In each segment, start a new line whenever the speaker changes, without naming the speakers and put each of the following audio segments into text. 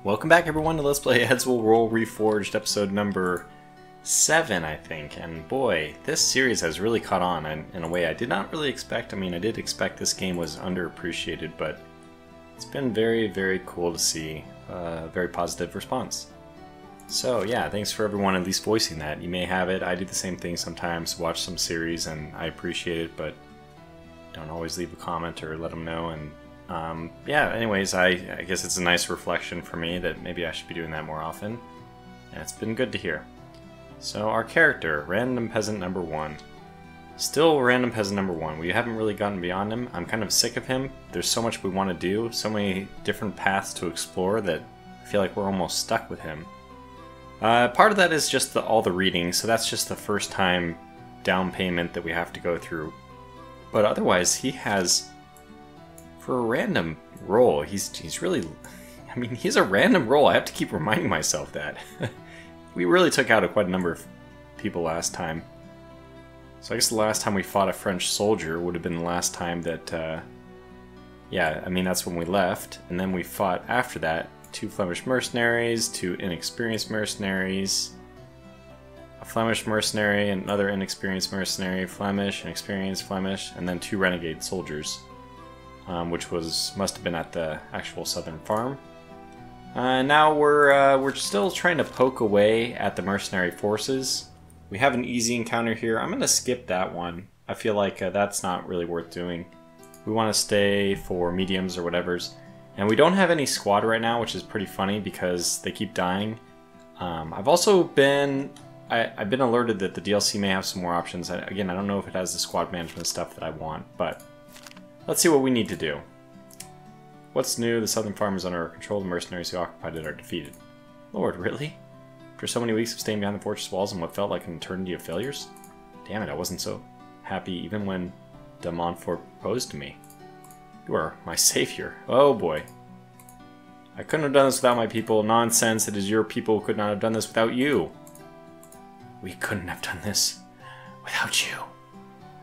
Welcome back everyone to Let's Play Heads Will Roll Reforged episode number 7, I think. And boy, this series has really caught on in a way I did not really expect. I mean, I did expect this game was underappreciated, but it's been very, very cool to see a very positive response. So yeah, thanks for everyone at least voicing that. You may have it. I do the same thing sometimes, watch some series and I appreciate it, but don't always leave a comment or let them know. And yeah, anyways, I guess it's a nice reflection for me that maybe I should be doing that more often. And it's been good to hear. So our character, Random Peasant number 1. Still Random Peasant number 1. We haven't really gotten beyond him. I'm kind of sick of him. There's so much we want to do, so many different paths to explore that I feel like we're almost stuck with him. Part of that is just all the reading, so that's just the first time down payment that we have to go through. But otherwise, he has, for a random roll, he's really, I mean, he's a random roll. I have to keep reminding myself that. We really took out quite a number of people last time. So I guess the last time we fought a French soldier would have been the last time that, yeah, I mean, that's when we left. And then we fought after that 2 Flemish mercenaries, 2 inexperienced mercenaries, a Flemish mercenary, another inexperienced mercenary, Flemish, inexperienced Flemish, and then 2 renegade soldiers. Which must have been at the actual southern farm. Now we're still trying to poke away at the mercenary forces. We have an easy encounter here. I'm going to skip that one. I feel like that's not really worth doing. We want to stay for mediums or whatever's. And we don't have any squad right now, which is pretty funny because they keep dying. I've also been I've been alerted that the DLC may have some more options. Again, I don't know if it has the squad management stuff that I want, but let's see what we need to do. What's new? The southern farm is under our control. The mercenaries who occupied it are defeated. Lord, really? After so many weeks of staying behind the fortress walls and what felt like an eternity of failures? Damn it, I wasn't so happy even when de Montfort proposed to me. You are my savior. Oh boy. I couldn't have done this without my people. Nonsense, it is your people who could not have done this without you. We couldn't have done this without you.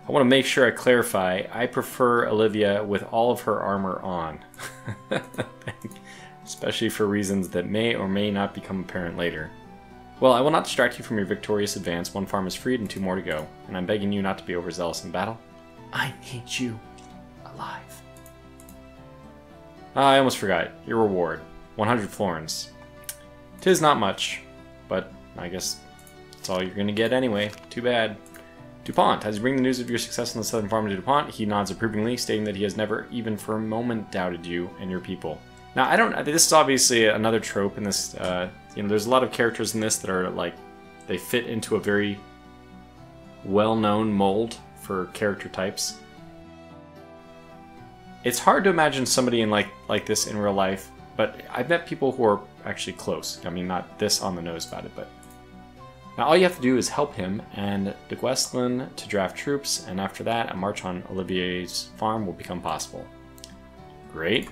I want to make sure I clarify, I prefer Olivia with all of her armor on. Especially for reasons that may or may not become apparent later. Well, I will not distract you from your victorious advance. 1 farm is freed and 2 more to go. And I'm begging you not to be overzealous in battle. I need you alive. I almost forgot. Your reward. 100 florins. 'Tis not much, but I guess that's all you're going to get anyway. Too bad. Dupont, as you bring the news of your success on the southern farm to Dupont, he nods approvingly, stating that he has never even for a moment doubted you and your people. Now, this is obviously another trope in this, you know, there's a lot of characters in this that are like, they fit into a very well-known mold for character types. It's hard to imagine somebody in like this in real life, but I've met people who are actually close. I mean, not this on the nose about it, but now all you have to do is help him and de Guesclin to draft troops, and after that, a march on Olivier's farm will become possible. Great.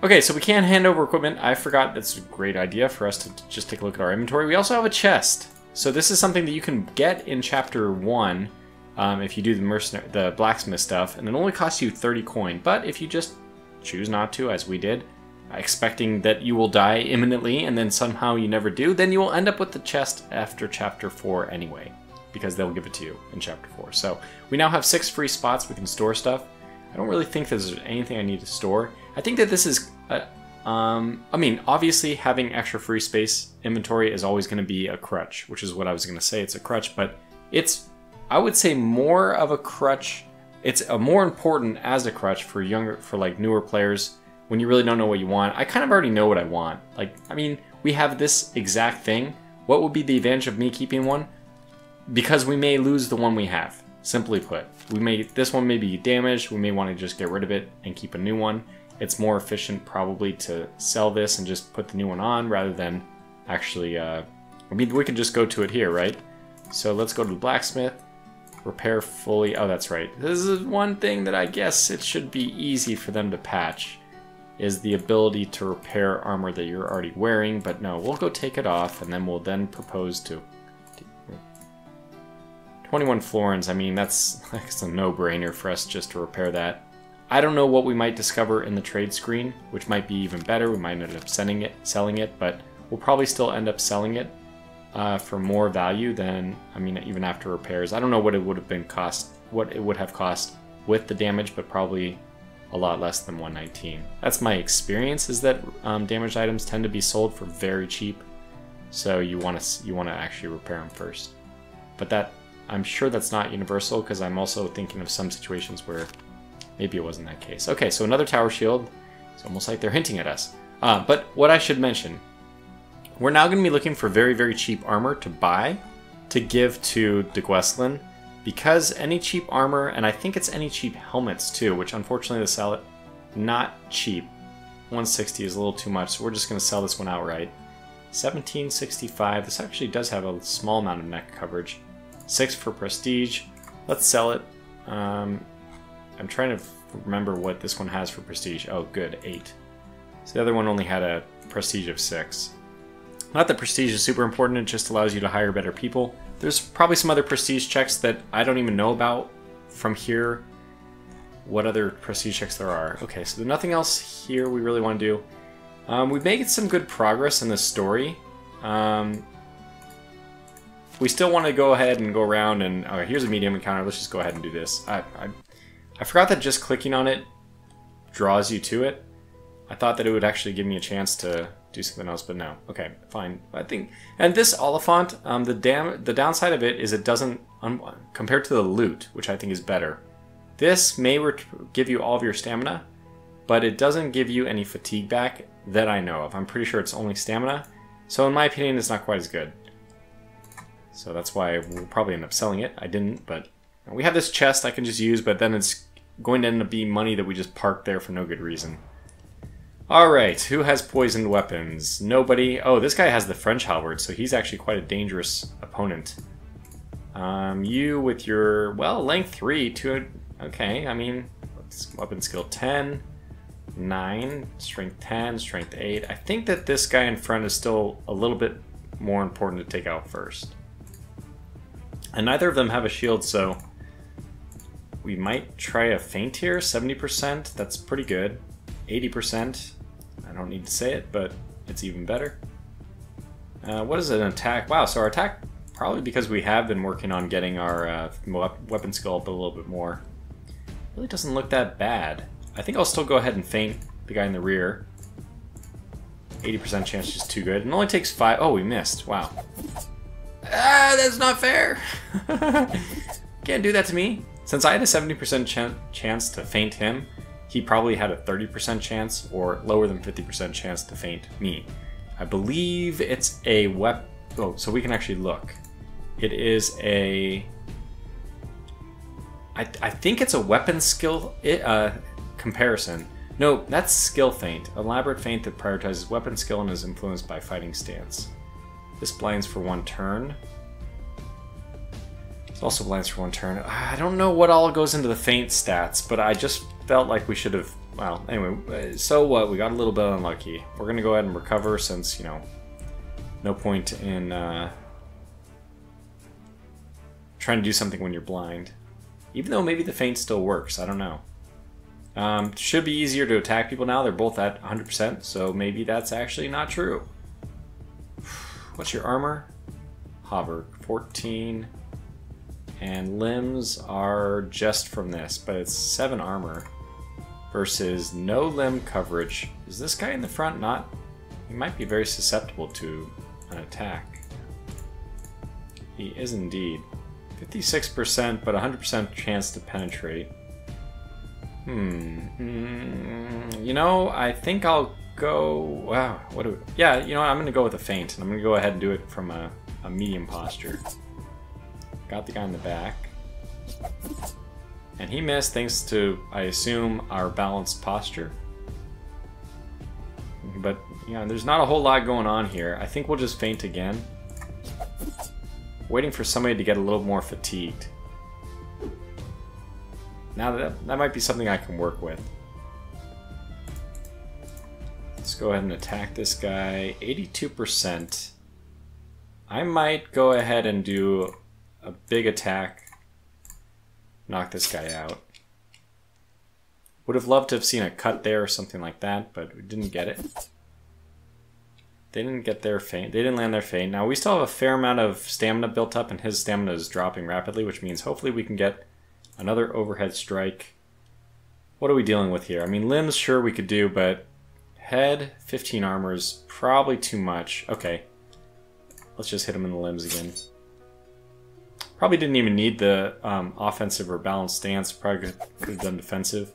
Okay, so we can't hand over equipment. I forgot that's a great idea for us to just take a look at our inventory. We also have a chest. So this is something that you can get in Chapter 1 if you do the blacksmith stuff, and it only costs you 30 coin. But if you just choose not to, as we did, expecting that you will die imminently and then somehow you never do, then you will end up with the chest after Chapter 4 anyway, because they'll give it to you in Chapter 4. So we now have 6 free spots we can store stuff. I don't really think there's anything I need to store. I think that this is, I mean, obviously having extra free space inventory is always going to be a crutch, which is what I was going to say. It's a crutch, but it's, I would say, more of a crutch. It's more important as a crutch for like newer players when you really don't know what you want. I kind of already know what I want. Like, I mean, we have this exact thing. What would be the advantage of me keeping one? Because we may lose the one we have. Simply put, this one may be damaged. We may want to just get rid of it and keep a new one. It's more efficient probably to sell this and just put the new one on rather than actually, I mean, we could just go to it here, right? So let's go to the blacksmith, repair fully. Oh, that's right. This is one thing that I guess it should be easy for them to patch, is the ability to repair armor that you're already wearing, but no, we'll go take it off and then we'll propose to 21 florins. I mean, that's a no-brainer for us just to repair that. I don't know what we might discover in the trade screen, which might be even better. We might end up selling it, but we'll probably still end up selling it for more value than, I mean, even after repairs. I don't know what it would have been what it would have cost with the damage, but probably a lot less than 119. That's my experience, is that damaged items tend to be sold for very cheap, so you want to actually repair them first. But that, I'm sure that's not universal, because I'm also thinking of some situations where maybe it wasn't that case. Okay, so another tower shield. It's almost like they're hinting at us. But what I should mention, we're now going to be looking for very, very cheap armor to buy, to give to de Guestlin, because any cheap armor, and I think it's any cheap helmets too, which unfortunately they sell it not cheap. 160 is a little too much, so we're just going to sell this one outright. 1765, this actually does have a small amount of neck coverage. 6 for prestige. Let's sell it. I'm trying to remember what this one has for prestige. Oh, good, 8. So the other one only had a prestige of 6. Not that prestige is super important, it just allows you to hire better people. There's probably some other prestige checks that I don't even know about from here. What other prestige checks there are. Okay, so there's nothing else here we really want to do. We've made some good progress in this story. We still want to go ahead and go around and... Oh, here's a medium encounter. Let's just go ahead and do this. I forgot that just clicking on it draws you to it. I thought that it would actually give me a chance to do something else, but no. Okay, fine. I think... And this Oliphant, the downside of it is it doesn't... compared to the loot, which I think is better. This may give you all of your stamina, but it doesn't give you any fatigue back that I know of. I'm pretty sure it's only stamina. So in my opinion, it's not quite as good. So that's why we'll probably end up selling it. I didn't, but... We have this chest I can just use, but then it's going to end up being money that we just parked there for no good reason. Alright, who has poisoned weapons? Nobody. Oh, this guy has the French halberd, so he's actually quite a dangerous opponent. You with your, well, length 3, 2, okay, I mean, weapon skill 10, 9, strength 10, strength 8. I think that this guy in front is still a little bit more important to take out first. And neither of them have a shield, so we might try a feint here. 70%, that's pretty good. 80%, I don't need to say it, but it's even better. What is an attack? Wow, so our attack, probably because we have been working on getting our weapon skill up a little bit more, really doesn't look that bad. I think I'll still go ahead and feint the guy in the rear. 80% chance is just too good. It only takes 5. Oh, we missed. Wow. Ah, that's not fair. Can't do that to me. Since I had a 70% chance to feint him, he probably had a 30% chance or lower than 50% chance to feint me. I believe it's a weapon. Oh, so we can actually look. It is a... I think it's a weapon skill comparison. No, that's skill feint. Elaborate feint that prioritizes weapon skill and is influenced by fighting stance. This blinds for 1 turn. It also blinds for 1 turn. I don't know what all goes into the feint stats, but I just felt like we should have... Well, anyway, so what? We got a little bit unlucky. We're going to go ahead and recover since, you know, no point in trying to do something when you're blind. Even though maybe the feint still works, I don't know. Should be easier to attack people now. They're both at 100%, so maybe that's actually not true. What's your armor? Hover, 14. And limbs are just from this, but it's 7 armor versus no limb coverage. Is this guy in the front not? He might be very susceptible to an attack. He is indeed. 56%, but 100% chance to penetrate. You know, I think I'll go... Wow, what do we... Yeah, you know what, I'm going to go with a feint. And I'm going to go ahead and do it from a medium posture. Got the guy in the back. And he missed thanks to, I assume, our balanced posture. But, you know, there's not a whole lot going on here. I think we'll just feint again. Waiting for somebody to get a little more fatigued. Now that might be something I can work with. Let's go ahead and attack this guy. 82%. I might go ahead and do a big attack. Knock this guy out. Would have loved to have seen a cut there or something like that, but we didn't get it. They didn't get their feint. They didn't land their feint. Now we still have a fair amount of stamina built up, and his stamina is dropping rapidly, which means hopefully we can get another overhead strike. What are we dealing with here? I mean, limbs, sure we could do, but head, 15 armor is probably too much. Okay, let's just hit him in the limbs again. Probably didn't even need the offensive or balanced stance. Probably could have done defensive.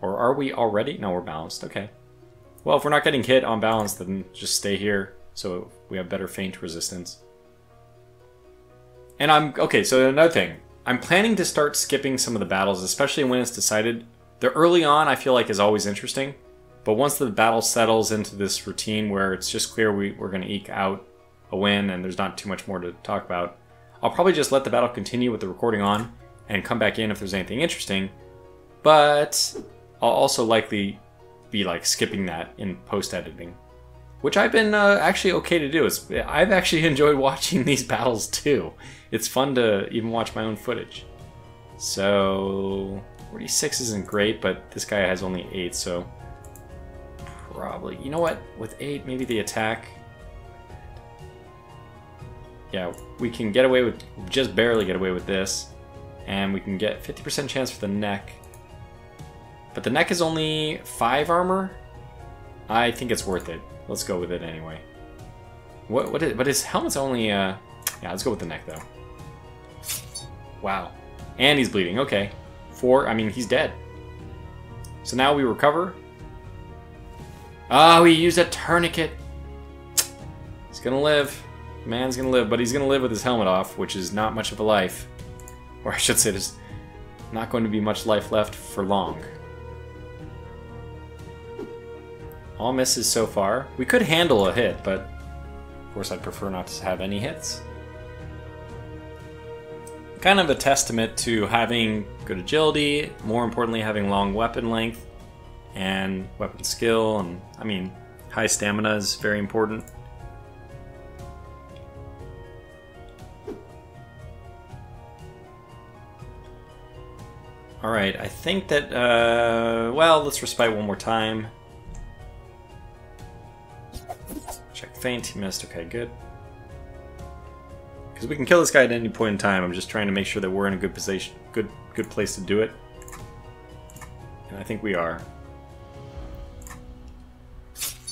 Or are we already? No, we're balanced. Okay. Well, if we're not getting hit on balance, then just stay here so we have better feint resistance. And okay, so another thing. I'm planning to start skipping some of the battles, especially when it's decided. The early on, I feel like, is always interesting. But once the battle settles into this routine where it's just clear we're going to eke out a win and there's not too much more to talk about, I'll probably just let the battle continue with the recording on and come back in if there's anything interesting. But I'll also likely be like skipping that in post-editing, which I've been actually okay to do. I've actually enjoyed watching these battles too. It's fun to even watch my own footage. So 46 isn't great, but this guy has only 8, so probably, you know what, with 8 maybe the attack. Yeah, we can get away with, just barely get away with this, and we can get 50% chance for the neck. But the neck is only 5 armor. I think it's worth it. Let's go with it anyway. But his helmet's only yeah, let's go with the neck though. Wow. And he's bleeding. Okay. 4, I mean, he's dead. So now we recover. Oh, he used a tourniquet. He's gonna live. Man's gonna live, but he's gonna live with his helmet off, which is not much of a life. Or I should say there's not going to be much life left for long. All misses so far. We could handle a hit, but of course I'd prefer not to have any hits. Kind of a testament to having good agility, more importantly having long weapon length and weapon skill, and I mean high stamina is very important. Alright, I think that, well, let's respite one more time. Check feint, he missed, okay, good. Because we can kill this guy at any point in time, I'm just trying to make sure that we're in a good position, good place to do it. And I think we are. This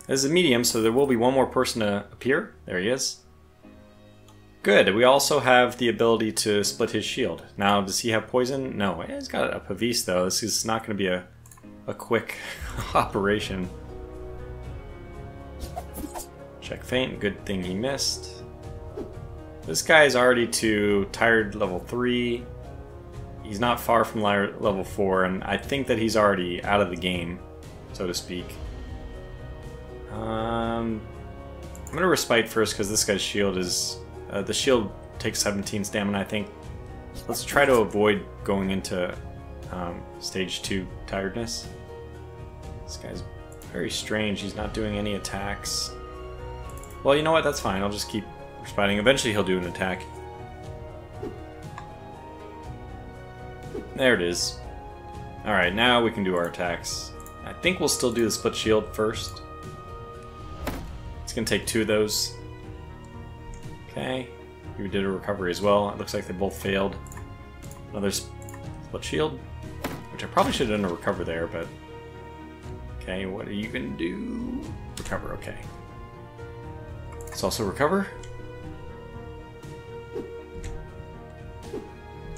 is a medium, so there will be one more person to appear. There he is. Good, we also have the ability to split his shield. Now, does he have poison? No, he's got a Pavis though. This is not going to be a quick operation. Check feint, good thing he missed. This guy is already to tired level 3. He's not far from level 4, and I think that he's already out of the game, so to speak. I'm going to respite first because this guy's shield is... the shield takes 17 stamina, I think. Let's try to avoid going into stage 2 tiredness. This guy's very strange. He's not doing any attacks. Well, you know what? That's fine. I'll just keep respiting. Eventually he'll do an attack. There it is. Alright, now we can do our attacks. I think we'll still do the split shield first. It's going to take 2 of those. Okay. We did a recovery as well. It looks like they both failed. Another split shield, which I probably should have done a recover there, but... Okay, what are you going to do? Recover, okay. Let's also recover.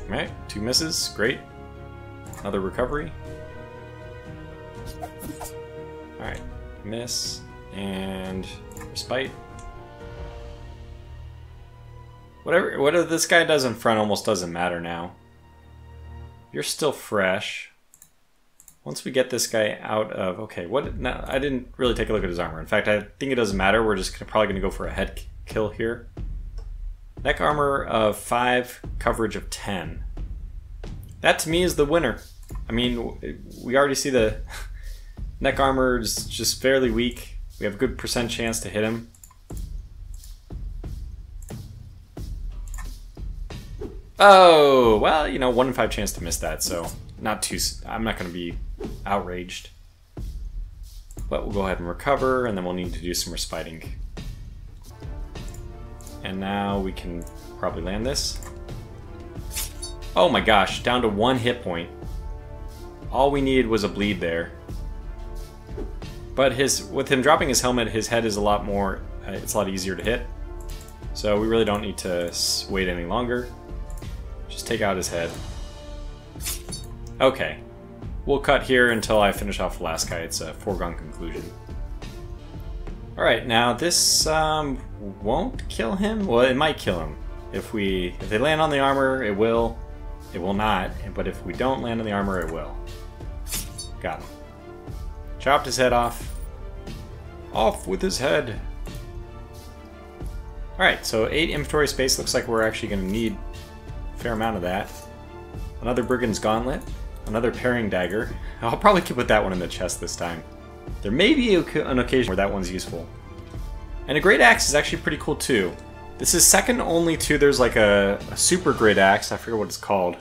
Alright, 2 misses, great. Another recovery. Alright, miss, and respite. Whatever this guy does in front almost doesn't matter now. You're still fresh. Once we get this guy out of... Okay, what... No, I didn't really take a look at his armor. In fact, I think it doesn't matter. We're just probably going to go for a head kill here. Neck armor of 5, coverage of 10. That to me is the winner. I mean, we already see the neck armor is just fairly weak. We have a good % chance to hit him. Oh, well, you know, 1 in 5 chance to miss that, so I'm not going to be outraged. But we'll go ahead and recover, and then we'll need to do some respiting. And now we can probably land this. Oh my gosh, down to 1 hit point. All we needed was a bleed there. But with him dropping his helmet, his head is a lot more, it's a lot easier to hit. So we really don't need to wait any longer. Just take out his head. Okay. We'll cut here until I finish off the last guy. It's a foregone conclusion. Alright, now this won't kill him? Well, it might kill him. If they land on the armor, it will. It will not. But if we don't land on the armor, it will. Got him. Chopped his head off. Off with his head. Alright, so 8 inventory space. Looks like we're actually going to need a fair amount of that. Another Brigand's Gauntlet. Another Parrying Dagger. I'll probably put that one in the chest this time. There may be an occasion where that one's useful. And a Great Axe is actually pretty cool too. This is second only to, there's like a super Great Axe, I forget what it's called.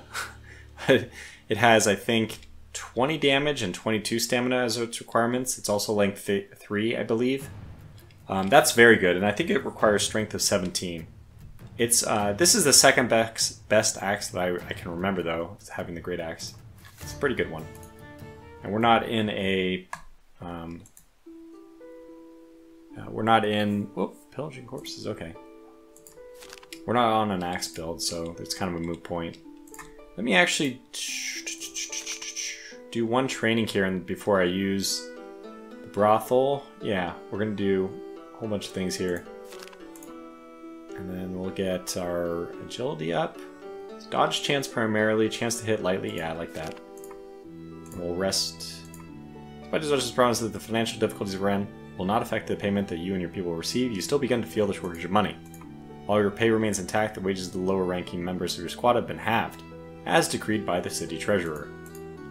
It has, I think, 20 damage and 22 stamina as its requirements. It's also length 3, I believe. That's very good, and I think it requires strength of 17. This is the second best axe that I can remember though, having the Great Axe. It's a pretty good one. And we're not in a... we're not in... Whoop, pillaging corpses, okay. We're not on an axe build, so it's kind of a moot point. Let me actually do one training here and before I use the brothel. Yeah, we're going to do a whole bunch of things here. And then we'll get our agility up. Dodge chance primarily, chance to hit lightly. Yeah, I like that. And we'll rest. Despite Judge's promise that the financial difficulties we're in will not affect the payment that you and your people will receive, you still begin to feel the shortage of money. While your pay remains intact, the wages of the lower-ranking members of your squad have been halved, as decreed by the city treasurer.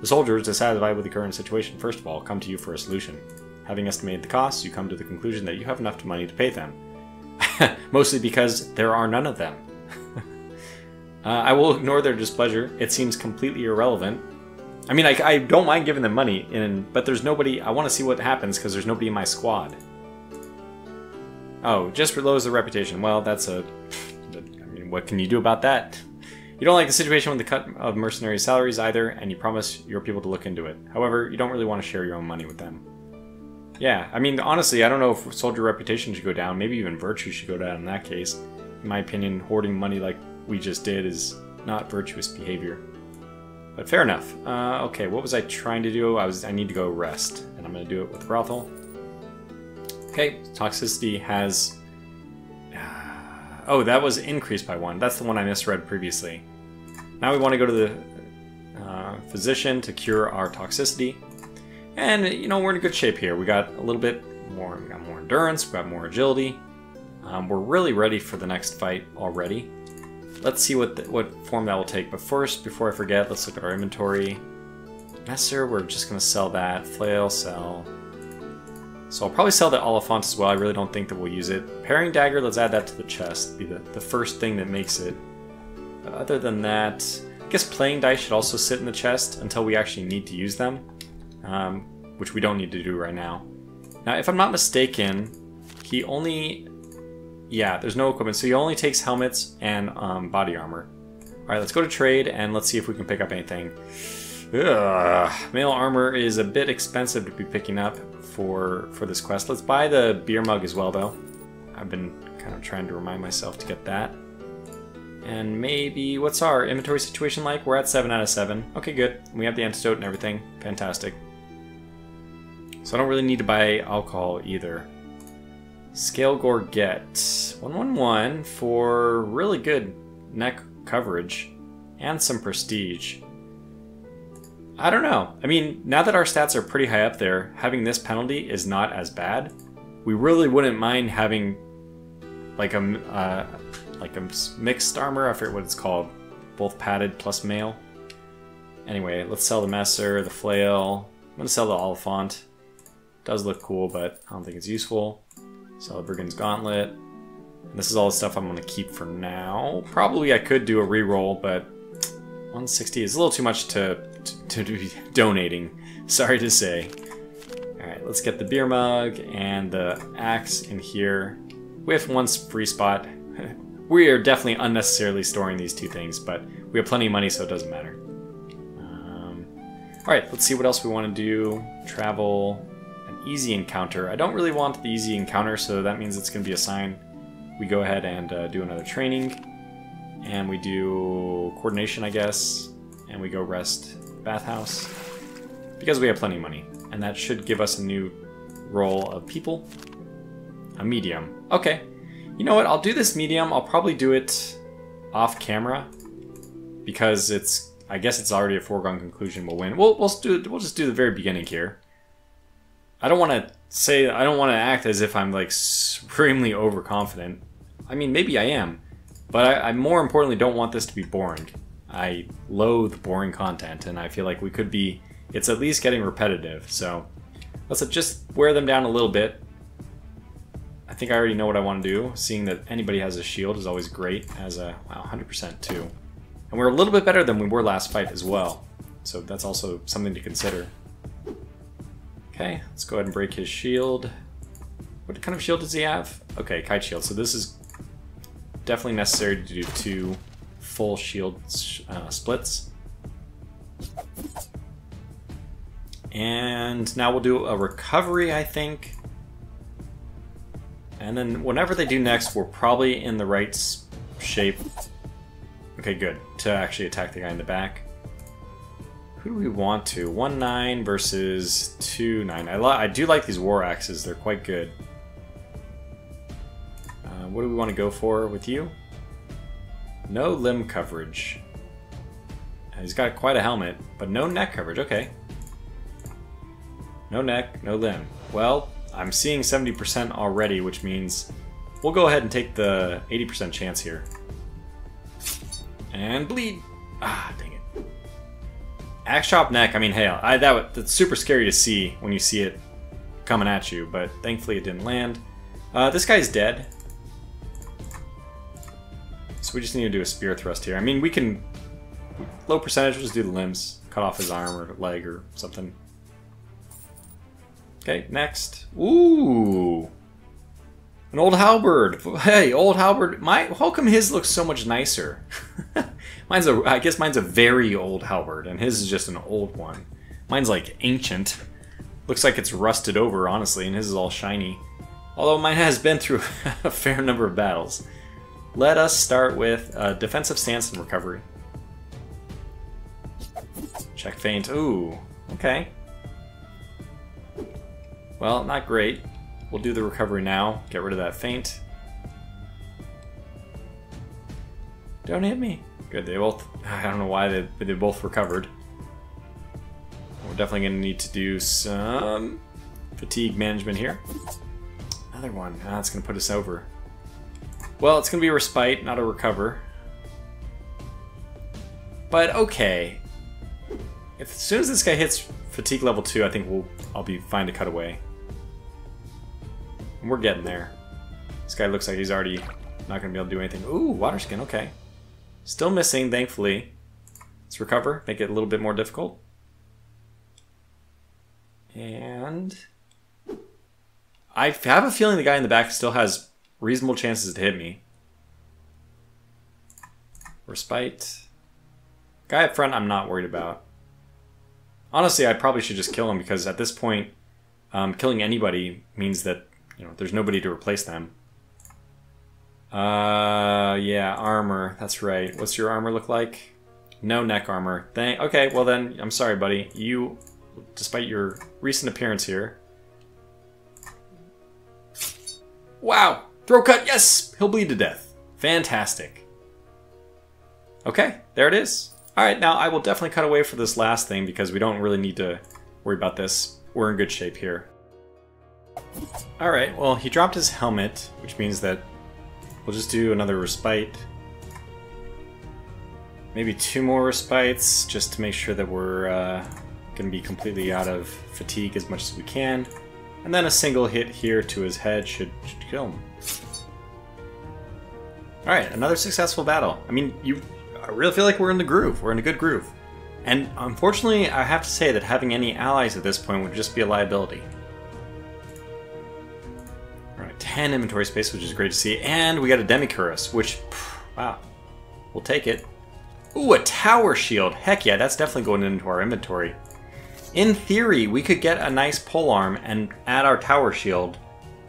The soldiers, dissatisfied with the current situation, first of all, come to you for a solution. Having estimated the costs, you come to the conclusion that you have enough money to pay them. Mostly because there are none of them. I will ignore their displeasure. It seems completely irrelevant. I mean, I don't mind giving them money, but there's nobody... I want to see what happens because there's nobody in my squad. Oh, just lowers the reputation. Well, that's I mean, what can you do about that? You don't like the situation with the cut of mercenary salaries either, and you promise your people to look into it. However, you don't really want to share your own money with them. Yeah, I mean, honestly, I don't know if soldier reputation should go down. Maybe even virtue should go down in that case. In my opinion, hoarding money like we just did is not virtuous behavior. But fair enough. Okay, what was I trying to do? I need to go rest, and I'm going to do it with the brothel. Okay, toxicity has... oh, that was increased by 1. That's the one I misread previously. Now we want to go to the physician to cure our toxicity. And, you know, we're in good shape here. We got a little bit more, we got more endurance, we got more agility. We're really ready for the next fight already. Let's see what form that will take. But first, before I forget, let's look at our inventory. Messer, we're just going to sell that. Flail, sell. So I'll probably sell the Oliphant as well. I really don't think that we'll use it. Parrying Dagger, let's add that to the chest. Be the first thing that makes it. But other than that, I guess playing dice should also sit in the chest until we actually need to use them. Which we don't need to do right now. Now, if I'm not mistaken, he only... Yeah, there's no equipment, so he only takes helmets and body armor. Alright, let's go to trade, and let's see if we can pick up anything. Ugh, mail armor is a bit expensive to be picking up for this quest. Let's buy the beer mug as well, though. I've been kind of trying to remind myself to get that. And maybe... What's our inventory situation like? We're at 7 out of 7. Okay, good. We have the antidote and everything. Fantastic. So I don't really need to buy alcohol either. Scale Gorget. 111 for really good neck coverage and some prestige. I don't know. I mean, now that our stats are pretty high up there, having this penalty is not as bad. We really wouldn't mind having like a mixed armor. I forget what it's called. Both padded plus mail. Anyway, let's sell the Messer, the Flail. I'm going to sell the Oliphant. Does look cool, but I don't think it's useful. Sell the Brigand's Gauntlet. And this is all the stuff I'm going to keep for now. Probably I could do a reroll, but 160 is a little too much to to be donating. Sorry to say. Alright, let's get the beer mug and the axe in here. We have one free spot. We are definitely unnecessarily storing these two things, but we have plenty of money, so it doesn't matter. Alright, let's see what else we want to do. Travel, an easy encounter. I don't really want the easy encounter, so that means it's going to be a sign. We go ahead and do another training. And we do coordination, I guess. And we go rest bathhouse. Because we have plenty of money. And that should give us a new role of people. A medium. Okay. You know what? I'll do this medium. I'll probably do it off camera. Because I guess it's already a foregone conclusion we'll win. We'll just do the very beginning here. I don't want to act as if I'm like supremely overconfident. I mean, maybe I am. But I more importantly don't want this to be boring. I loathe boring content, and I feel like it's at least getting repetitive, so let's just wear them down a little bit. I think I already know what I want to do. Seeing that anybody has a shield is always great, as a, wow, 100% too. And we're a little bit better than we were last fight as well, so that's also something to consider. Okay, let's go ahead and break his shield. What kind of shield does he have? Okay, kite shield, so this is definitely necessary to do 2 full shield splits. And now we'll do a recovery, I think. And then whenever they do next, we're probably in the right shape. Okay, good. To actually attack the guy in the back. Who do we want to? 1-9 versus 2-9. I do like these war axes. They're quite good. What do we want to go for with you? No limb coverage. He's got quite a helmet, but no neck coverage. Okay. No neck, no limb. Well, I'm seeing 70% already, which means we'll go ahead and take the 80% chance here. And bleed. Ah, dang it. Axe chop neck. I mean, hey, that's super scary to see when you see it coming at you, but thankfully it didn't land. This guy's dead. So we just need to do a spear thrust here. I mean, we can... Low percentage, we'll just do the limbs. Cut off his arm or leg or something. Okay, next. Ooh! An old halberd! Hey, old halberd. How come his looks so much nicer? I guess mine's a very old halberd, and his is just an old one. Mine's like ancient. Looks like it's rusted over, honestly, and his is all shiny. Although mine has been through a fair number of battles. Let us start with defensive stance and recovery. Check feint. Ooh, okay. Well, not great. We'll do the recovery now. Get rid of that feint. Don't hit me. Good, they both... I don't know why they both recovered. We're definitely going to need to do some fatigue management here. Another one. That's going to put us over. Well, it's going to be a respite, not a recover. But okay. As soon as this guy hits fatigue level 2, I think I'll be fine to cut away. And we're getting there. This guy looks like he's already not going to be able to do anything. Ooh, water skin, okay. Still missing, thankfully. Let's recover, make it a little bit more difficult. And... I have a feeling the guy in the back still has reasonable chances to hit me. Respite. Guy up front I'm not worried about. Honestly, I probably should just kill him because at this point, killing anybody means that, you know, there's nobody to replace them. Yeah, armor. That's right. What's your armor look like? No neck armor. Okay, well then, I'm sorry, buddy. You, despite your recent appearance here... Wow! Throat cut, yes! He'll bleed to death. Fantastic. Okay, there it is. Alright, now I will definitely cut away for this last thing because we don't really need to worry about this. We're in good shape here. Alright, well, he dropped his helmet, which means that we'll just do another respite. Maybe 2 more respites, just to make sure that we're going to be completely out of fatigue as much as we can. And then a single hit here to his head should kill him. Alright, another successful battle. I mean, I really feel like we're in the groove. We're in a good groove. And unfortunately, I have to say that having any allies at this point would just be a liability. Alright, 10 inventory space, which is great to see. And we got a Demi-Cuirass, which, wow, we'll take it. Ooh, a tower shield. Heck yeah, that's definitely going into our inventory. In theory, we could get a nice polearm and add our tower shield.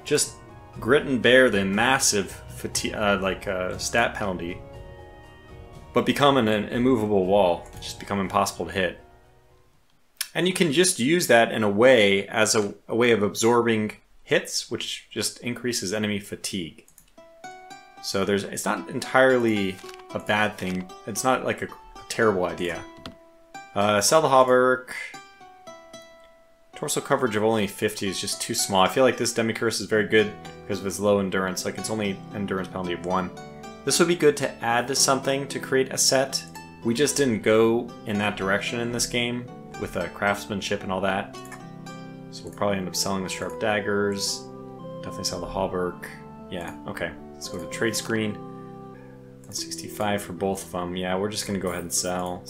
Just grit and bear the massive fatigue, stat penalty. But become an immovable wall. Just become impossible to hit. And you can just use that in a way as a way of absorbing hits, which just increases enemy fatigue. So it's not entirely a bad thing. It's not like a terrible idea. Sell the hauberk. Torso coverage of only 50 is just too small. I feel like this Demi-Cuirass is very good because of its low endurance. Like, it's only endurance penalty of 1. This would be good to add to something to create a set. We just didn't go in that direction in this game with craftsmanship and all that. So we'll probably end up selling the sharp daggers. Definitely sell the hauberk. Yeah, okay. Let's go to trade screen. 165 for both of them. Yeah, we're just going to go ahead and sell.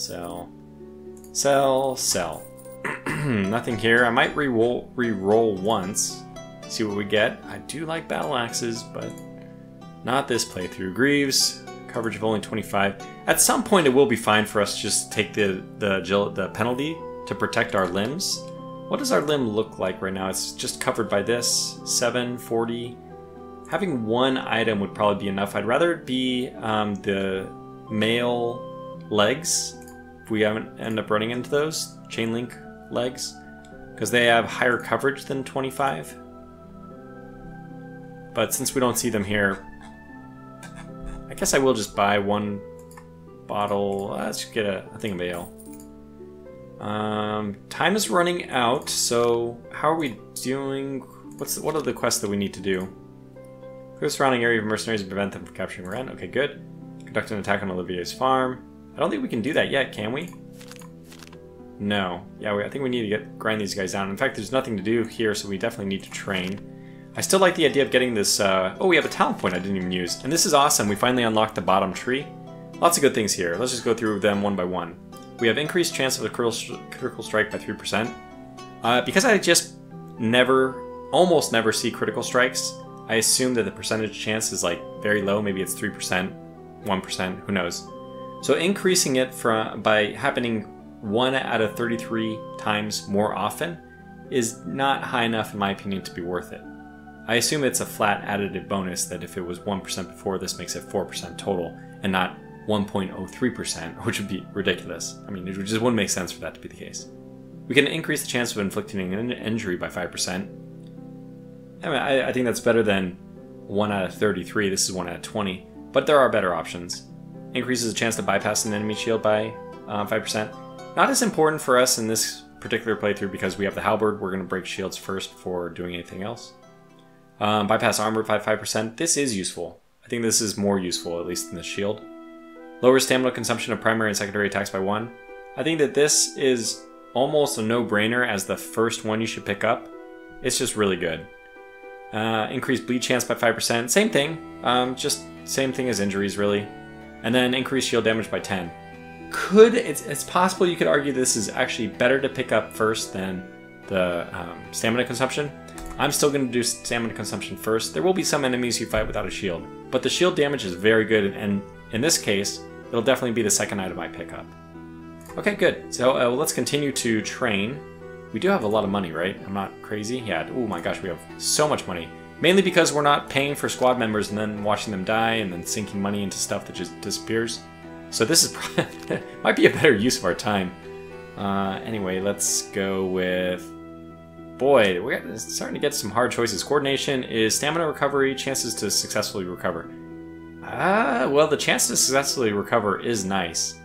Nothing here. I might re-roll once. See what we get. I do like battle axes, but not this playthrough. Greaves, coverage of only 25. At some point it will be fine for us to just take the penalty to protect our limbs. What does our limb look like right now? It's just covered by this. 740. Having one item would probably be enough. I'd rather it be the male legs, if we haven't end up running into those. Chain link legs. Because they have higher coverage than 25. But since we don't see them here, I guess I will just buy one bottle. Let's get a thing of ale. Time is running out, so how are we doing? What are the quests that we need to do? Clear the surrounding area of mercenaries and prevent them from capturing Ren. Okay, good. Conduct an attack on Olivier's farm. I don't think we can do that yet, can we? No. Yeah, I think we need to grind these guys down. In fact, there's nothing to do here, so we definitely need to train. I still like the idea of getting this... oh, we have a talent point I didn't even use. And this is awesome. We finally unlocked the bottom tree. Lots of good things here. Let's just go through them one by one. We have increased chance of a critical strike by 3%. Because I just almost never see critical strikes, I assume that the percentage chance is like very low. Maybe it's 3%, 1%, who knows. So increasing it by happening 1 out of 33 times more often is not high enough in my opinion to be worth it. I assume it's a flat additive bonus that if it was 1% before, this makes it 4% total and not 1.03%, which would be ridiculous. I mean, it just wouldn't make sense for that to be the case. We can increase the chance of inflicting an injury by 5%. I mean, I think that's better than 1 out of 33. This is 1 out of 20. But there are better options. Increases the chance to bypass an enemy shield by 5%. Not as important for us in this particular playthrough because we have the halberd. We're going to break shields first before doing anything else. Bypass armor by 5%. This is useful. I think this is more useful, at least than the shield. Lower stamina consumption of primary and secondary attacks by 1. I think that this is almost a no-brainer as the first one you should pick up. It's just really good. Increased bleed chance by 5%. Same thing. Just same thing as injuries, really. And then increased shield damage by 10. It's possible you could argue this is actually better to pick up first than the stamina consumption. I'm still going to do stamina consumption first. There will be some enemies you fight without a shield, but the shield damage is very good, and in this case, it'll definitely be the second item I pick up. Okay, good. So let's continue to train. We do have a lot of money, right? I'm not crazy? Yeah, oh my gosh, we have so much money. Mainly because we're not paying for squad members and then watching them die and then sinking money into stuff that just disappears. So this is might be a better use of our time. Anyway, let's go with... Boy, we're starting to get some hard choices. Coordination is stamina recovery, chances to successfully recover. Well, the chance to successfully recover is nice.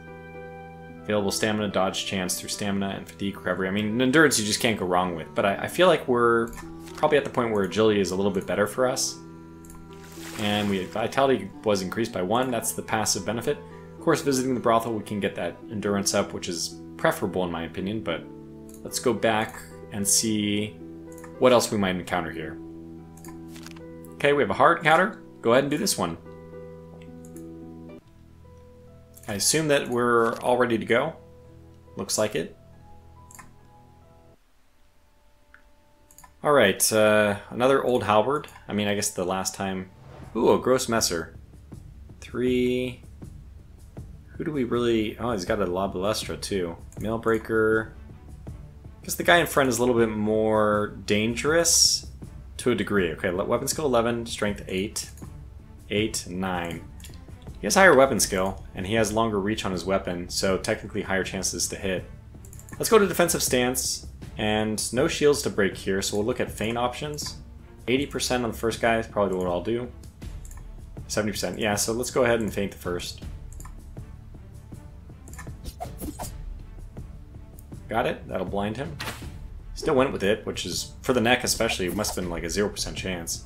Available stamina, dodge chance through stamina, and fatigue recovery. I mean, endurance you just can't go wrong with, but I feel like we're probably at the point where agility is a little bit better for us. And vitality was increased by 1, that's the passive benefit. Of course, visiting the brothel, we can get that endurance up, which is preferable in my opinion, but let's go back and see what else we might encounter here. Okay, we have a hard encounter. Go ahead and do this one. I assume that we're all ready to go. Looks like it. Alright, another old halberd. I mean, I guess the last time... Ooh, a gross messer. 3... Who do we really... Oh, he's got a La Balestra too. Mailbreaker. I guess the guy in front is a little bit more dangerous to a degree. Okay, weapon skill 11, strength 8. 8, 9. He has higher weapon skill, and he has longer reach on his weapon, so technically higher chances to hit. Let's go to defensive stance, and no shields to break here, so we'll look at feint options. 80% on the first guy is probably what I'll do. 70%, yeah, so let's go ahead and feint the first. Got it, that'll blind him. Still went with it, which is, for the neck especially, it must have been like a 0% chance.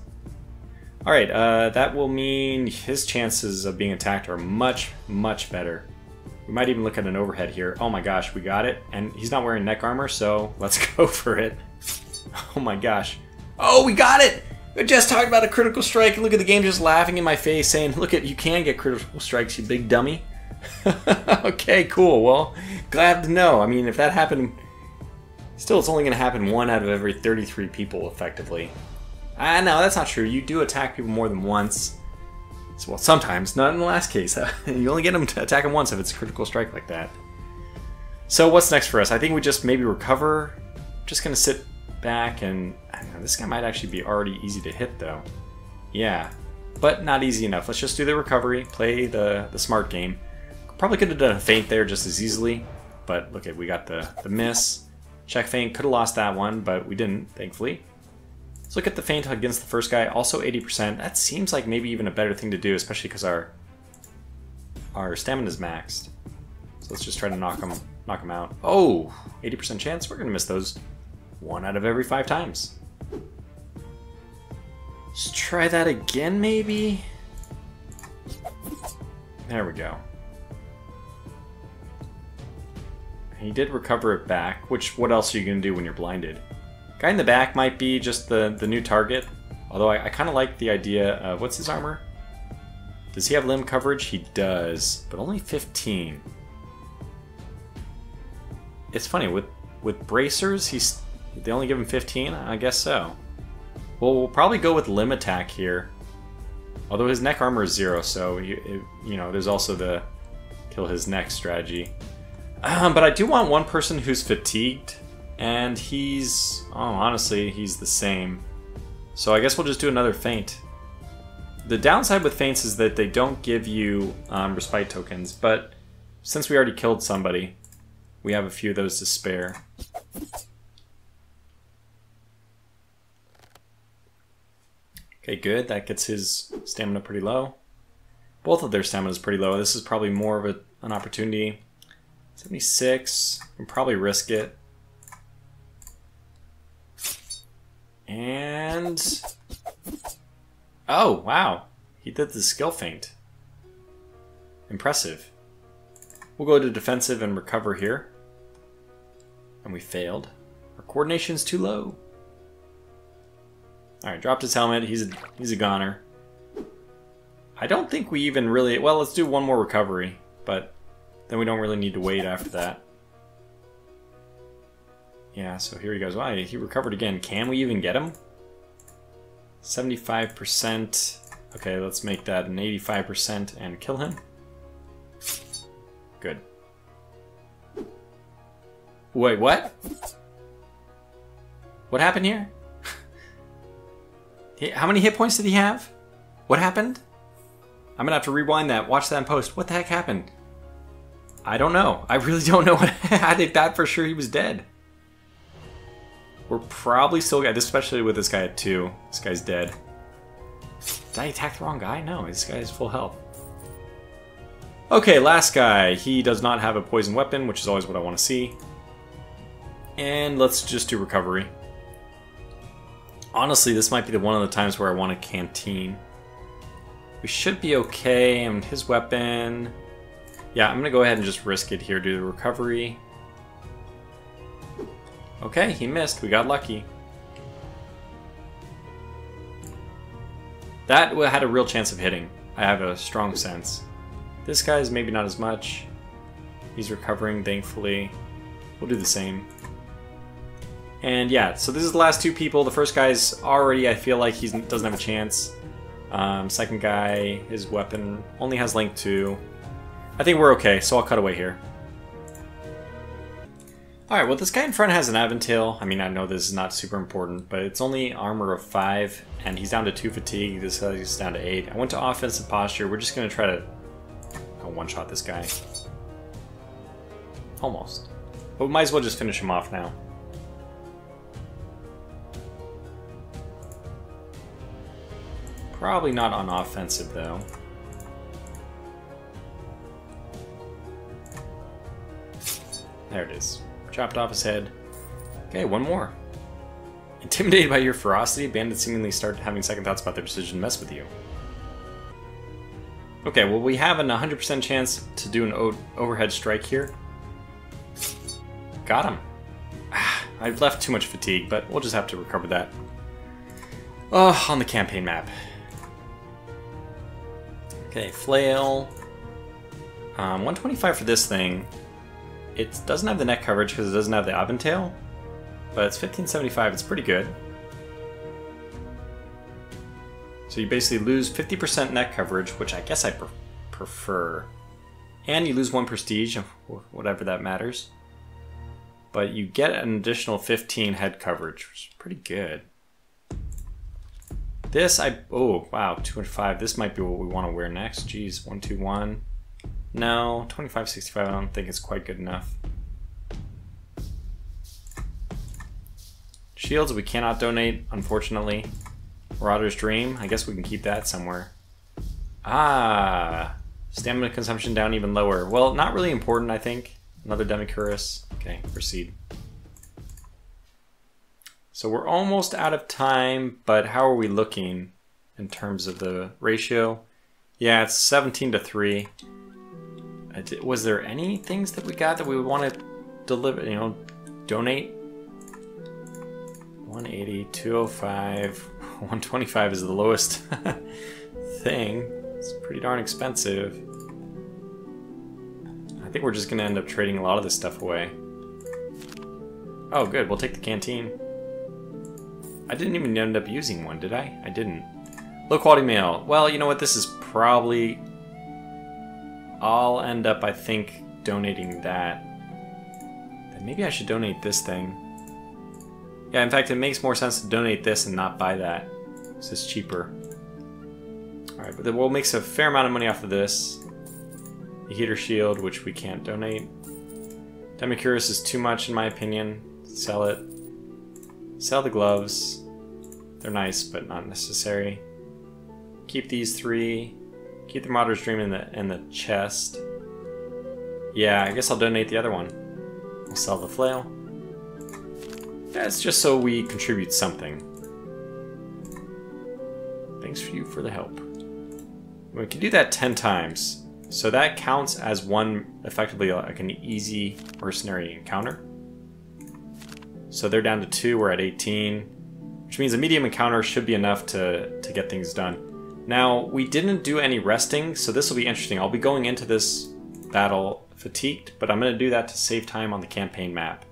Alright, that will mean his chances of being attacked are much, much better. We might even look at an overhead here. Oh my gosh, we got it. And he's not wearing neck armor, so let's go for it. Oh my gosh. Oh, we got it! We just talked about a critical strike, and look at the game just laughing in my face, saying, look at, you can get critical strikes, you big dummy. Okay, cool. Well, glad to know. I mean, if that happened... Still, it's only going to happen 1 out of every 33 people, effectively. No, that's not true. You do attack people more than once. So, well, sometimes. Not in the last case. You only get them to attack them once if it's a critical strike like that. So, what's next for us? I think we just maybe recover. Just going to sit back and... I don't know, this guy might actually be already easy to hit, though. Yeah, but not easy enough. Let's just do the recovery. Play the smart game. Probably could have done a feint there just as easily, but look at, we got the miss. Check feint, could have lost that one, but we didn't, thankfully. Let's look at the feint against the first guy, also 80%. That seems like maybe even a better thing to do, especially because our stamina is maxed. So let's just try to knock him out. Oh, 80% chance, we're gonna miss those 1 out of every 5 times. Let's try that again, maybe? There we go. He did recover it back, which, what else are you going to do when you're blinded? Guy in the back might be just the new target, although I kind of like the idea of, what's his armor? Does he have limb coverage? He does, but only 15. It's funny, with bracers, they only give him 15? I guess so. Well, we'll probably go with limb attack here, although his neck armor is 0, so, you know, there's also the kill his neck strategy. But I do want one person who's fatigued, and he's... Oh, honestly, he's the same. So I guess we'll just do another feint. The downside with feints is that they don't give you respite tokens, but since we already killed somebody, we have a few of those to spare. Okay, good. That gets his stamina pretty low. Both of their stamina is pretty low. This is probably more of an opportunity. 76, can probably risk it. And... Oh, wow. He did the skill feint. Impressive. We'll go to defensive and recover here. And we failed. Our coordination's too low. Alright, dropped his helmet. He's a goner. I don't think we even really... Well, let's do one more recovery, but... Then we don't really need to wait after that. Yeah, so here he goes. Wow, he recovered again. Can we even get him? 75%. Okay, let's make that an 85% and kill him. Good. Wait, what? What happened here? How many hit points did he have? What happened? I'm gonna have to rewind that. Watch that in post. What the heck happened? I don't know. I really don't know what I think that for sure he was dead. We're probably still got, especially with this guy at 2. This guy's dead. Did I attack the wrong guy? No, this guy is full health. Okay, last guy. He does not have a poison weapon, which is always what I want to see. And let's just do recovery. Honestly, this might be one of the times where I want a canteen. We should be okay, and his weapon... Yeah, I'm gonna go ahead and just risk it here, do the recovery. Okay, he missed. We got lucky. That had a real chance of hitting. I have a strong sense. This guy's maybe not as much. He's recovering, thankfully. We'll do the same. And yeah, so this is the last two people. The first guy's already, I feel like he doesn't have a chance. Second guy, his weapon only has length 2. I think we're okay, so I'll cut away here. Alright, well this guy in front has an Aventail. I mean, I know this is not super important, but it's only armor of 5, and he's down to 2 fatigue. This is down to 8. I went to offensive posture. We're just going to try to one-shot this guy. Almost. But we might as well just finish him off now. Probably not on offensive, though. There it is. Chopped off his head. Okay, one more. Intimidated by your ferocity, bandits seemingly start having second thoughts about their decision to mess with you. Okay, well we have an 100% chance to do an overhead strike here. Got him. I've left too much fatigue, but we'll just have to recover that. On the campaign map. Okay, flail. 125 for this thing. It doesn't have the neck coverage because it doesn't have the Aventail, but it's 1575. It's pretty good. So you basically lose 50% neck coverage, which I guess I prefer. And you lose 1 prestige, whatever that matters. But you get an additional 15 head coverage, which is pretty good. This, oh wow, 205. This might be what we want to wear next. Jeez, 121. No, 2565. I don't think it's quite good enough. Shields we cannot donate, unfortunately. Marauder's Dream. I guess we can keep that somewhere. Stamina consumption down even lower. Well, not really important, I think. Another Demicurus. Okay, proceed. So we're almost out of time, but how are we looking in terms of the ratio? Yeah, it's 17 to 3. Was there any things that we got that we would want to deliver, donate? 180, 205, 125 is the lowest thing. It's pretty darn expensive. I think we're just going to end up trading a lot of this stuff away. Oh, good. We'll take the canteen. I didn't even end up using one, did I? I didn't. Low quality mail. Well, you know what? This is probably... I'll end up, I think, donating that. Then maybe I should donate this thing. Yeah, in fact, it makes more sense to donate this and not buy that. This is cheaper. Alright, but then we'll make a fair amount of money off of this. The heater shield, which we can't donate. Demicurus is too much in my opinion. Sell it. Sell the gloves. They're nice, but not necessary. Keep these 3. Keep the Marauder's Dream in the chest. Yeah, I guess I'll donate the other one. I'll sell the flail. That's just so we contribute something. Thanks for you for the help. We can do that 10 times. So that counts as one, effectively like an easy mercenary encounter. So they're down to 2, we're at 18. Which means a medium encounter should be enough to get things done. Now, we didn't do any resting, so this will be interesting. I'll be going into this battle fatigued, but I'm going to do that to save time on the campaign map.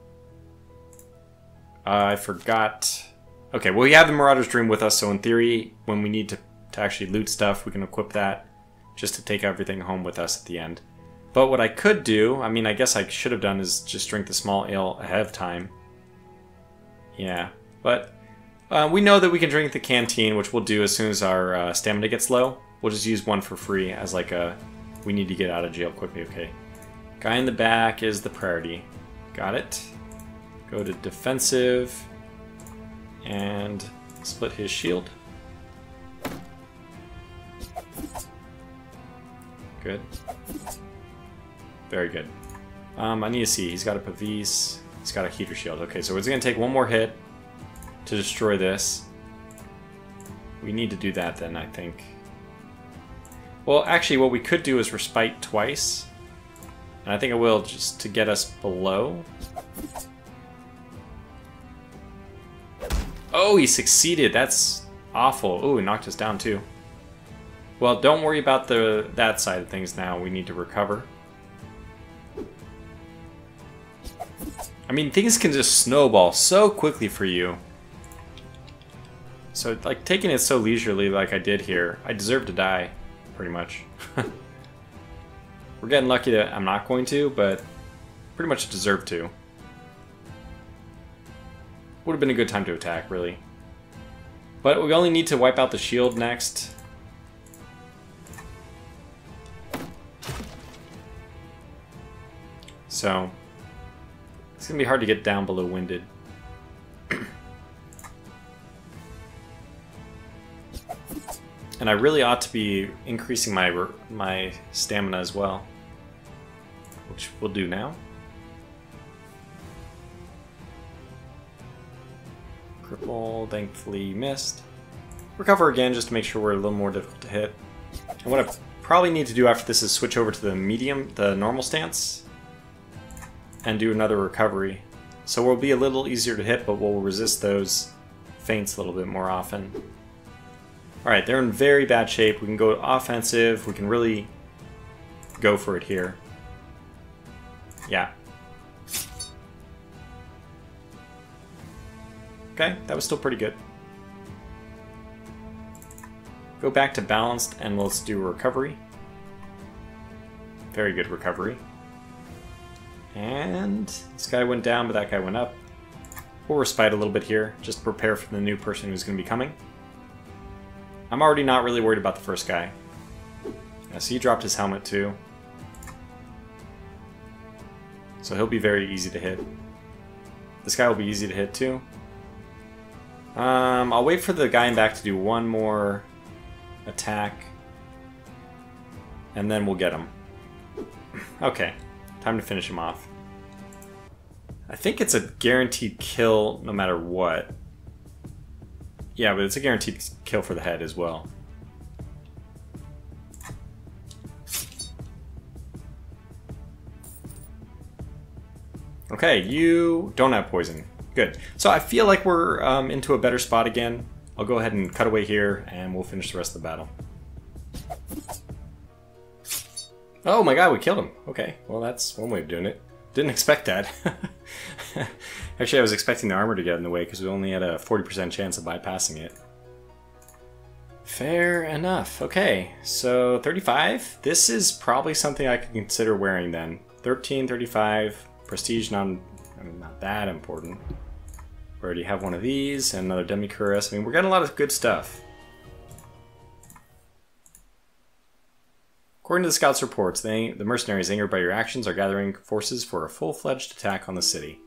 I forgot... Okay, well we have the Marauder's Dream with us, so in theory, when we need to actually loot stuff, we can equip that just to take everything home with us at the end. But what I could do, I mean, I guess I should have done is just drink the small ale ahead of time. Yeah, but... we know that we can drink the canteen, which we'll do as soon as our stamina gets low. We'll just use one for free as like a... We need to get out of jail quickly, okay. Guy in the back is the priority. Got it. Go to defensive. And split his shield. Good. Very good. I need to see. He's got a Pavis. He's got a heater shield. Okay, so it's going to take one more hit to destroy this. We need to do that then, I think. Well, actually, what we could do is respite twice. And I think I will, just to get us below. Oh, he succeeded. That's awful. Oh, he knocked us down too. Well, don't worry about that side of things now. We need to recover. I mean, things can just snowball so quickly for you. So, like, taking it so leisurely like I did here, I deserve to die, pretty much. We're getting lucky that I'm not going to, but pretty much deserve to. Would have been a good time to attack, really. But we only need to wipe out the shield next. So, it's going to be hard to get down below winded. And I really ought to be increasing my stamina as well, which we'll do now. Cripple, thankfully missed. Recover again just to make sure we're a little more difficult to hit. And what I probably need to do after this is switch over to the normal stance, and do another recovery. So we'll be a little easier to hit, but we'll resist those feints a little bit more often. Alright, they're in very bad shape. We can go offensive. We can really go for it here. Yeah. Okay, that was still pretty good. Go back to balanced and let's do a recovery. Very good recovery. And this guy went down, but that guy went up. We'll respite a little bit here, just prepare for the new person who's going to be coming. I'm already not really worried about the first guy. Yeah, so he dropped his helmet too. So he'll be very easy to hit. This guy will be easy to hit too. I'll wait for the guy in back to do one more attack. And then we'll get him. Okay, time to finish him off. I think it's a guaranteed kill no matter what. Yeah, but it's a guaranteed kill for the head as well. Okay, you don't have poison. Good. So I feel like we're into a better spot again. I'll go ahead and cut away here, and we'll finish the rest of the battle. Oh my god, we killed him. Okay, well that's one way of doing it. Didn't expect that. Actually, I was expecting the armor to get in the way because we only had a 40% chance of bypassing it. Fair enough. Okay, so 35. This is probably something I could consider wearing then. 13, 35, prestige, not that important. We already have one of these and another demi-cuirass. I mean, we're getting a lot of good stuff. According to the scouts' reports, the mercenaries angered by your actions are gathering forces for a full-fledged attack on the city.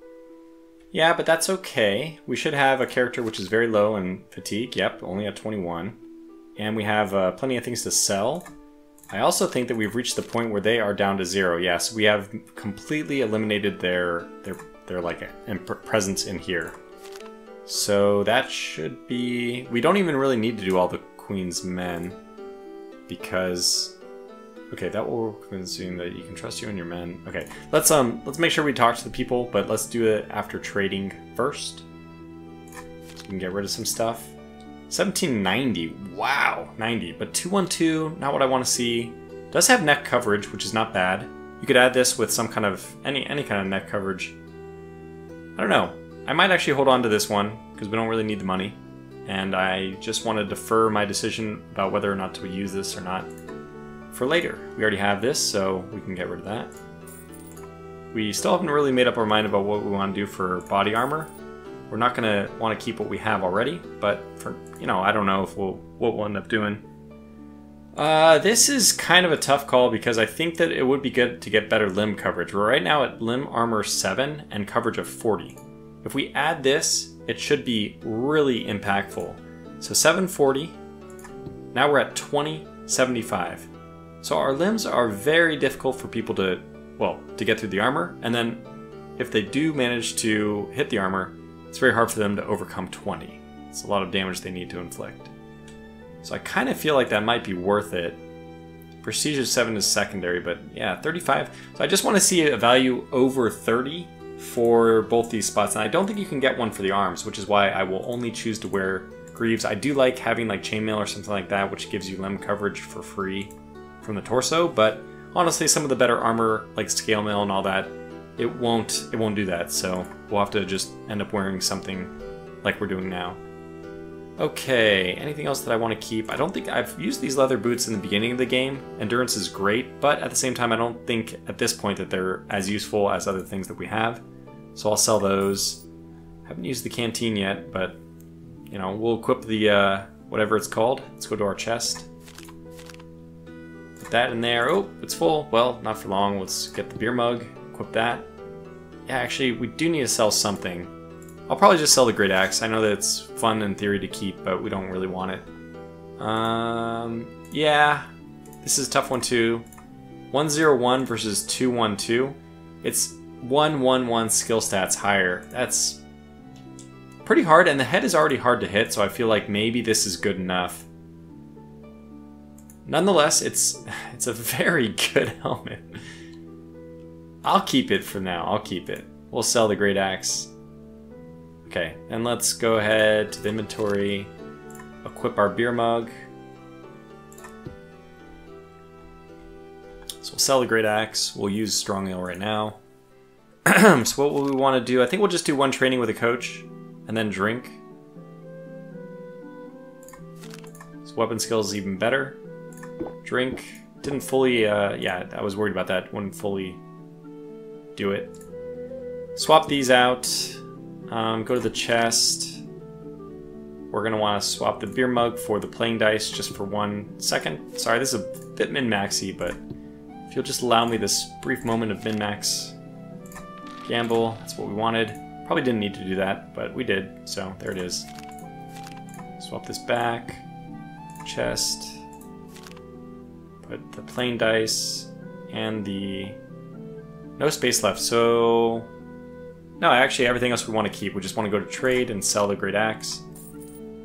Yeah, but that's okay. We should have a character which is very low in fatigue. Yep, only at 21. And we have plenty of things to sell. I also think that we've reached the point where they are down to 0. Yes, we have completely eliminated their like presence in here. So that should be... We don't even really need to do all the Queen's men because... Okay, that will assume that you can trust you and your men. Okay, let's make sure we talk to the people, but let's do it after trading first. So we can get rid of some stuff. 1790, wow, 90, but 212, not what I want to see. Does have neck coverage, which is not bad. You could add this with some kind of any kind of neck coverage. I don't know. I might actually hold on to this one because we don't really need the money, and I just want to defer my decision about whether or not to use this or not for later. We already have this, so we can get rid of that. We still haven't really made up our mind about what we want to do for body armor. We're not going to want to keep what we have already, but for, you know, I don't know if what we'll end up doing. This is kind of a tough call because I think that it would be good to get better limb coverage. We're right now at limb armor 7 and coverage of 40. If we add this, it should be really impactful. So 740, now we're at 2075. So our limbs are very difficult for people to, well, to get through the armor, and then if they do manage to hit the armor, it's very hard for them to overcome 20. It's a lot of damage they need to inflict. So I kind of feel like that might be worth it. Prestige 7 is secondary, but yeah, 35. So I just want to see a value over 30 for both these spots, and I don't think you can get one for the arms, which is why I will only choose to wear greaves. I do like having like chainmail or something like that, which gives you limb coverage for free from the torso, but honestly some of the better armor like scale mail and all that it won't do that, so we'll have to just end up wearing something like we're doing now. Okay, anything else that I want to keep? I don't think I've used these leather boots in the beginning of the game. Endurance is great, but at the same time I don't think at this point that they're as useful as other things that we have. So I'll sell those. Haven't used the canteen yet, but you know, we'll equip the whatever it's called. Let's go to our chest. Put that in there. Oh, it's full. Well, not for long. Let's get the beer mug. Equip that. Yeah, actually, we do need to sell something. I'll probably just sell the great axe. I know that it's fun in theory to keep, but we don't really want it. Yeah, this is a tough one too. 101 versus 212. It's 111 skill stats higher. That's pretty hard, and the head is already hard to hit, so I feel like maybe this is good enough. Nonetheless, it's a very good helmet. I'll keep it for now. I'll keep it. We'll sell the great axe. Okay, and let's go ahead to the inventory, equip our beer mug. So we'll sell the great axe. We'll use strong ale right now. So what will we want to do? I think we'll just do one training with a coach and then drink. So weapon skills is even better. Drink. Didn't fully, yeah, I was worried about that. Wouldn't fully do it. Swap these out. Go to the chest. We're going to want to swap the beer mug for the playing dice just for 1 second. Sorry, this is a bit min-maxy, but if you'll just allow me this brief moment of min-max gamble, that's what we wanted. Probably didn't need to do that, but we did, so there it is. Swap this back. Chest. Put the playing dice and the... No space left, so... No, actually everything else we want to keep. We just want to go to trade and sell the great axe.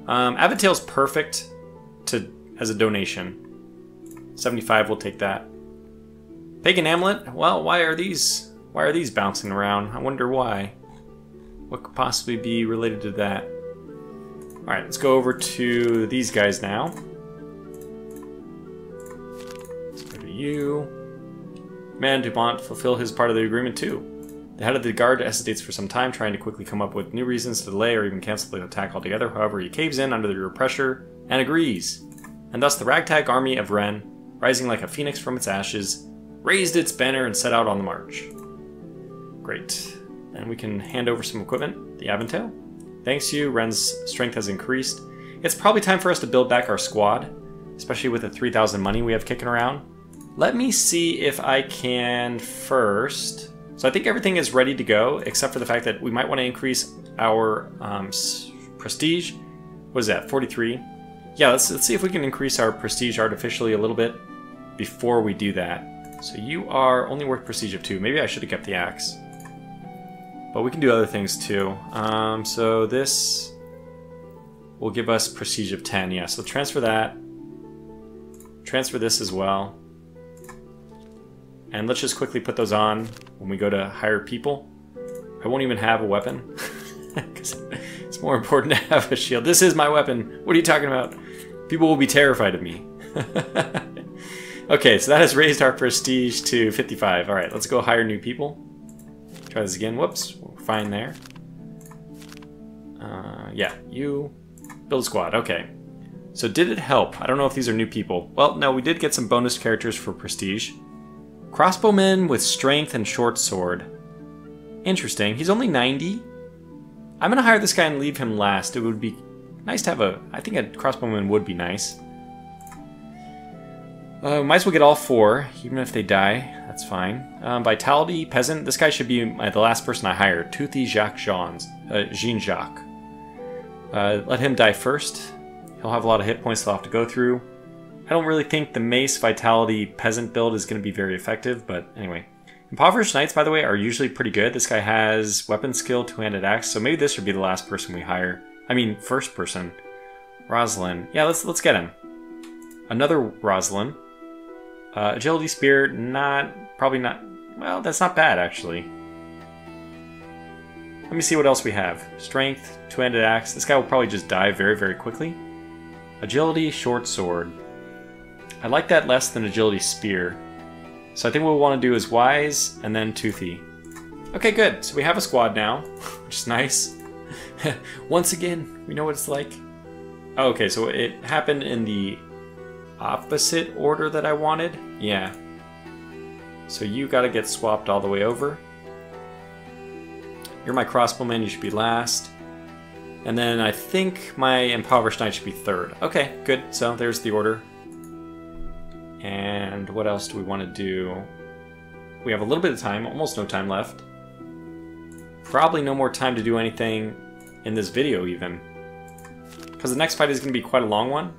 Avatail's perfect as a donation. 75, we'll take that. Pagan amulet? Well, why are these bouncing around? I wonder why. What could possibly be related to that? Alright, let's go over to these guys now. Let's go to you. Man, Dumont fulfill his part of the agreement too. The head of the guard hesitates for some time, trying to quickly come up with new reasons to delay or even cancel the attack altogether. However, he caves in under the pressure and agrees. And thus the ragtag army of Ren, rising like a phoenix from its ashes, raised its banner and set out on the march. Great. And we can hand over some equipment. The Aventail. Thanks to you, Ren's strength has increased. It's probably time for us to build back our squad, especially with the 3,000 money we have kicking around. Let me see if I can first... So I think everything is ready to go, except for the fact that we might want to increase our prestige. What is that, 43? Yeah, let's see if we can increase our prestige artificially a little bit before we do that. So you are only worth prestige of 2. Maybe I should have kept the axe. But we can do other things too. So this will give us prestige of 10. Yeah, so transfer that. Transfer this as well. And let's just quickly put those on when we go to hire people. I won't even have a weapon. Because it's more important to have a shield. This is my weapon. What are you talking about? People will be terrified of me. Okay, so that has raised our prestige to 55. Alright, let's go hire new people. Try this again. Whoops. We're fine there. Yeah, you build a squad. Okay. So did it help? I don't know if these are new people. Well, no, we did get some bonus characters for prestige. Crossbowman with strength and short sword. Interesting. He's only 90. I'm going to hire this guy and leave him last. It would be nice to have a... I think a crossbowman would be nice. Might as well get all 4, even if they die. That's fine. Vitality, peasant. This guy should be the last person I hire. Toothy Jacques Jean-Jacques. Let him die first. He'll have a lot of hit points he'll have to go through. I don't really think the mace vitality peasant build is going to be very effective, but anyway. Impoverished knights, by the way, are usually pretty good. This guy has weapon skill, two-handed axe, so maybe this should be the last person we hire. I mean, first person. Rosalind. Yeah, let's get him. Another Rosalind. Agility spear, probably not. Well, that's not bad actually. Let me see what else we have. Strength, two-handed axe. This guy will probably just die very, very quickly. Agility, short sword. I like that less than agility spear. So I think what we'll want to do is wise and then toothy. Okay, good. So we have a squad now, which is nice. Once again, we know what it's like. Oh, okay, so it happened in the opposite order that I wanted? Yeah. So you gotta get swapped all the way over. You're my crossbowman, you should be last. And then I think my impoverished knight should be third. Okay, good. So there's the order. And what else do we want to do? We have a little bit of time, almost no time left. Probably no more time to do anything in this video even. Because the next fight is going to be quite a long one.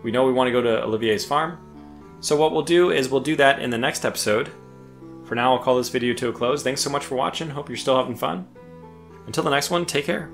We know we want to go to Olivier's farm. So what we'll do is we'll do that in the next episode. For now, I'll call this video to a close. Thanks so much for watching. Hope you're still having fun. Until the next one, take care.